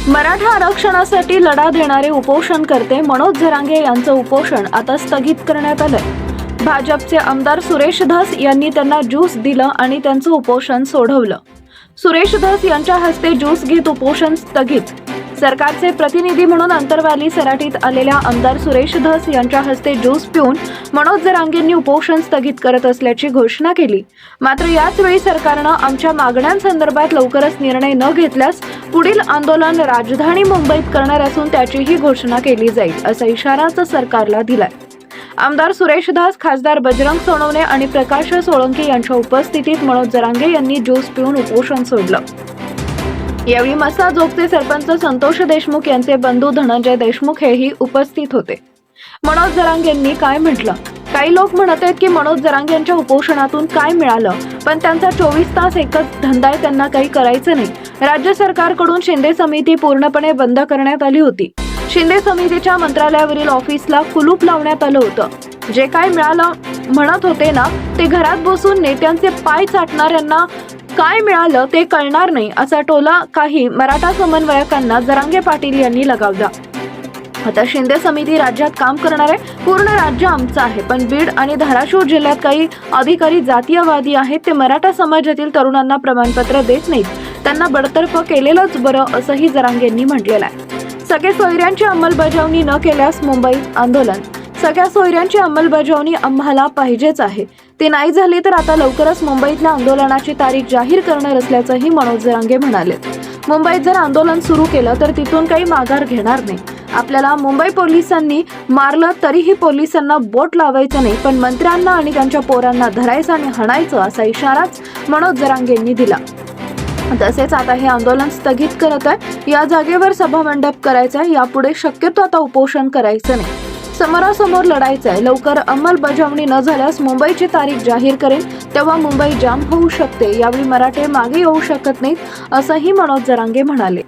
मराठा आरक्षणासाठी लढा देणारे उपोषणकर्ते मनोज जरांगे यांचं उपोषण आता स्थगित करण्यात आलंय। भाजपचे आमदार सुरेश धस यांनी त्यांना ज्यूस दिलं आणि त्यांचं उपोषण सोडवलं। सुरेश धस यांच्या हस्ते ज्यूस घेत उपोषण स्थगित। सरकारचे प्रतिनिधी म्हणून अंतरवाली सराटीत आलेल्या आमदार सुरेश धस यांच्या हस्ते ज्यूस पिऊन मनोज जरांगेंनी उपोषण स्थगित करत असल्याची घोषणा केली। मात्र याच वेळी सरकारनं आमच्या मागण्यांसंदर्भात लवकरच निर्णय न घेतल्यास पुढील आंदोलन राजधानी मुंबईत करणार असून त्याचीही घोषणा केली जाईल असा इशाराच सरकारला दिलाय। आमदार सुरेश धस, खासदार बजरंग सोनवणे आणि प्रकाश सोळंकी यांच्या उपस्थितीत मनोज जरांगे यांनी ज्यूस पिऊन उपोषण सोडलं। यावेळी मसाजोगचे सरपंच संतोष देशमुख यांचे बंधू धनंजय देशमुख हेही उपस्थित होते। मनोज जरांगेंनी काय म्हटलं? काही लोक म्हणत आहेत की मनोज जरांगे यांच्या उपोषणातून काय मिळालं, पण त्यांचा 24 तास एकच धंदा आहे, त्यांना काही करायचं नाही। राज्य सरकारकडून शिंदे समिती पूर्णपणे बंद करण्यात आली होती। शिंदे समितीच्या मंत्रालयावरील ऑफिसला कुलूप लावण्यात आलं होतं। जे काय मिळालं म्हणत होते ना, ते घरात बसून नेत्यांचे पाय चाटणाऱ्यांना काय मिळालं ते कळणार नाही असा टोला काही मराठा समन्वयकांना जरांगे पाटील यांनी लगावला। आता शिंदे समिती राज्यात काम करणार आहे, पूर्ण राज्य आमचं आहे, पण बीड आणि धाराशिव जिल्ह्यात काही अधिकारी जातीयवादी आहेत, ते मराठा समाजातील तरुणांना प्रमाणपत्र देत नाहीत, त्यांना बडतर्फ केलेलंच बरं असंही जरांगेंनी म्हटलेलं आहे। सगळ्या सोयऱ्यांची अंमलबजावणी न केल्यास मुंबईत आंदोलन। सगळ्या सोयऱ्यांची अंमलबजावणी आम्हाला पाहिजेच आहे, ती नाही झाली तर आता लवकरच मुंबईतल्या आंदोलनाची तारीख जाहीर करणार असल्याचंही मनोज जरांगे म्हणाले। मुंबईत जर आंदोलन सुरू केलं तर तिथून काही माघार घेणार नाही। आपल्याला मुंबई पोलिसांनी मारलं तरीही पोलिसांना बोट लावायचं नाही, पण मंत्र्यांना आणि त्यांच्या पोरांना धरायचं आणि हाणायचं असा इशाराच मनोज जरांगेंनी दिला। तसेच आता हे आंदोलन स्थगित करत आहे, या जागेवर सभामंडप करायचं आहे, यापुढे शक्यतो आता उपोषण करायचं नाही, समोरासमोर लढायचं आहे। लवकर अंमलबजावणी न झाल्यास मुंबईची तारीख जाहीर करेल, तेव्हा मुंबई जाम होऊ शकते। यावेळी मराठे मागे येऊ शकत नाहीत असंही मनोज जरांगे म्हणाले।